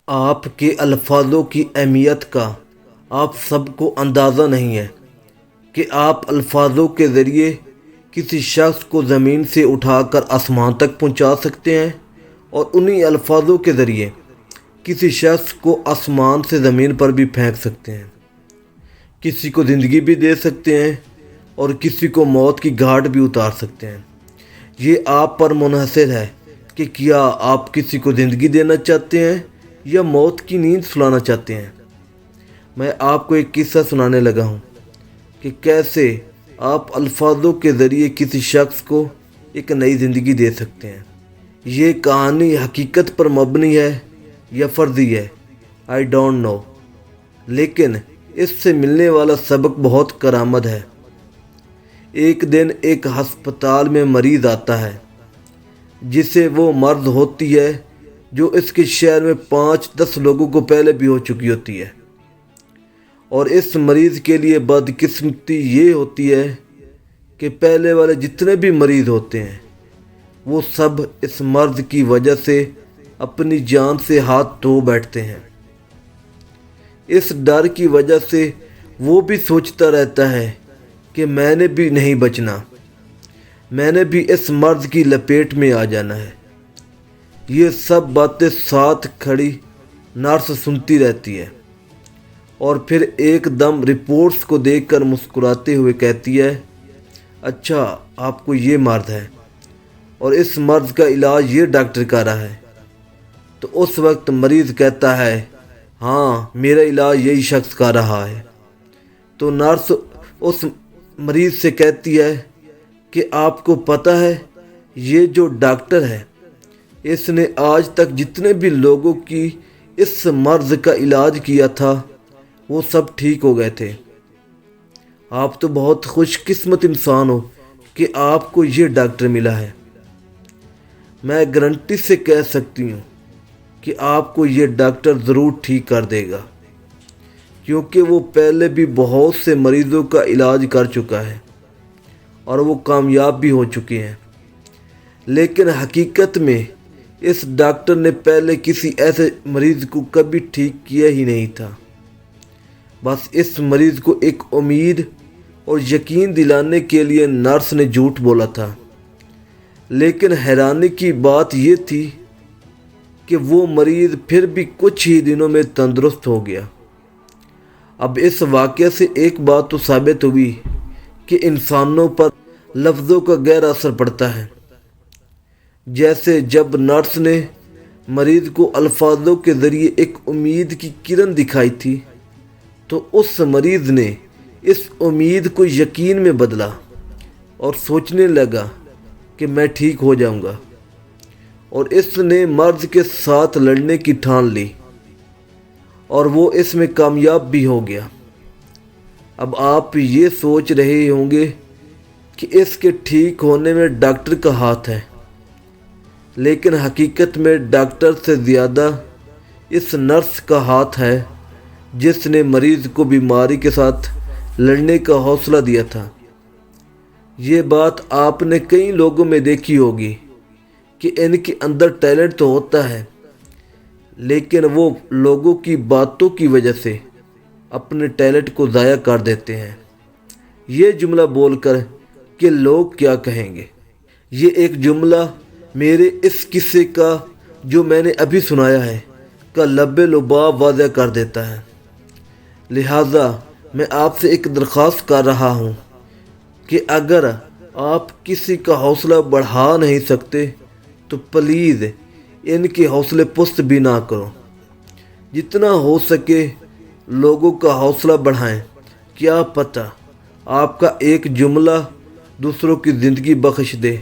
آپ کے الفاظوں کی اہمیت کا آپ سب کو اندازہ نہیں ہے کہ آپ الفاظوں کے ذریعے کسی شخص کو زمین سے اٹھا کر آسمان تک پہنچا سکتے ہیں، اور انہی الفاظوں کے ذریعے کسی شخص کو آسمان سے زمین پر بھی پھینک سکتے ہیں، کسی کو زندگی بھی دے سکتے ہیں اور کسی کو موت کی گھاٹ بھی اتار سکتے ہیں۔ یہ آپ پر منحصر ہے کہ کیا آپ کسی کو زندگی دینا چاہتے ہیں یا موت کی نیند سلانا چاہتے ہیں۔ میں آپ کو ایک قصہ سنانے لگا ہوں کہ کیسے آپ الفاظوں کے ذریعے کسی شخص کو ایک نئی زندگی دے سکتے ہیں۔ یہ کہانی حقیقت پر مبنی ہے یا فرضی ہے، آئی ڈونٹ نو، لیکن اس سے ملنے والا سبق بہت کارآمد ہے۔ ایک دن ایک ہسپتال میں مریض آتا ہے جسے وہ مرض ہوتی ہے جو اس کے شہر میں 5-10 لوگوں کو پہلے بھی ہو چکی ہوتی ہے، اور اس مریض کے لیے بدقسمتی یہ ہوتی ہے کہ پہلے والے جتنے بھی مریض ہوتے ہیں وہ سب اس مرض کی وجہ سے اپنی جان سے ہاتھ دھو بیٹھتے ہیں۔ اس ڈر کی وجہ سے وہ بھی سوچتا رہتا ہے کہ میں نے بھی نہیں بچنا، میں نے بھی اس مرض کی لپیٹ میں آ جانا ہے۔ یہ سب باتیں ساتھ کھڑی نرس سنتی رہتی ہے اور پھر ایک دم رپورٹس کو دیکھ کر مسکراتے ہوئے کہتی ہے، اچھا آپ کو یہ مرض ہے اور اس مرض کا علاج یہ ڈاکٹر کر رہا ہے۔ تو اس وقت مریض کہتا ہے، ہاں میرا علاج یہی شخص کر رہا ہے۔ تو نرس اس مریض سے کہتی ہے کہ آپ کو پتہ ہے یہ جو ڈاکٹر ہے اس نے آج تک جتنے بھی لوگوں کی اس مرض کا علاج کیا تھا وہ سب ٹھیک ہو گئے تھے۔ آپ تو بہت خوش قسمت انسان ہو کہ آپ کو یہ ڈاکٹر ملا ہے۔ میں گارنٹی سے کہہ سکتی ہوں کہ آپ کو یہ ڈاکٹر ضرور ٹھیک کر دے گا، کیونکہ وہ پہلے بھی بہت سے مریضوں کا علاج کر چکا ہے اور وہ کامیاب بھی ہو چکے ہیں۔ لیکن حقیقت میں اس ڈاکٹر نے پہلے کسی ایسے مریض کو کبھی ٹھیک کیا ہی نہیں تھا۔ بس اس مریض کو ایک امید اور یقین دلانے کے لیے نرس نے جھوٹ بولا تھا۔ لیکن حیرانی کی بات یہ تھی کہ وہ مریض پھر بھی کچھ ہی دنوں میں تندرست ہو گیا۔ اب اس واقعے سے ایک بات تو ثابت ہوئی کہ انسانوں پر لفظوں کا گہرا اثر پڑتا ہے۔ جیسے جب نرس نے مریض کو الفاظوں کے ذریعے ایک امید کی کرن دکھائی تھی تو اس مریض نے اس امید کو یقین میں بدلا اور سوچنے لگا کہ میں ٹھیک ہو جاؤں گا، اور اس نے مرض کے ساتھ لڑنے کی ٹھان لی اور وہ اس میں کامیاب بھی ہو گیا۔ اب آپ یہ سوچ رہے ہوں گے کہ اس کے ٹھیک ہونے میں ڈاکٹر کا ہاتھ ہے، لیکن حقیقت میں ڈاکٹر سے زیادہ اس نرس کا ہاتھ ہے جس نے مریض کو بیماری کے ساتھ لڑنے کا حوصلہ دیا تھا۔ یہ بات آپ نے کئی لوگوں میں دیکھی ہوگی کہ ان کے اندر ٹیلنٹ تو ہوتا ہے، لیکن وہ لوگوں کی باتوں کی وجہ سے اپنے ٹیلنٹ کو ضائع کر دیتے ہیں، یہ جملہ بول کر کہ لوگ کیا کہیں گے۔ یہ ایک جملہ میرے اس قصے کا جو میں نے ابھی سنایا ہے کا لب لباب واضح کر دیتا ہے۔ لہٰذا میں آپ سے ایک درخواست کر رہا ہوں کہ اگر آپ کسی کا حوصلہ بڑھا نہیں سکتے تو پلیز ان کے حوصلے پست بھی نہ کرو۔ جتنا ہو سکے لوگوں کا حوصلہ بڑھائیں، کیا پتہ آپ کا ایک جملہ دوسروں کی زندگی بخش دے۔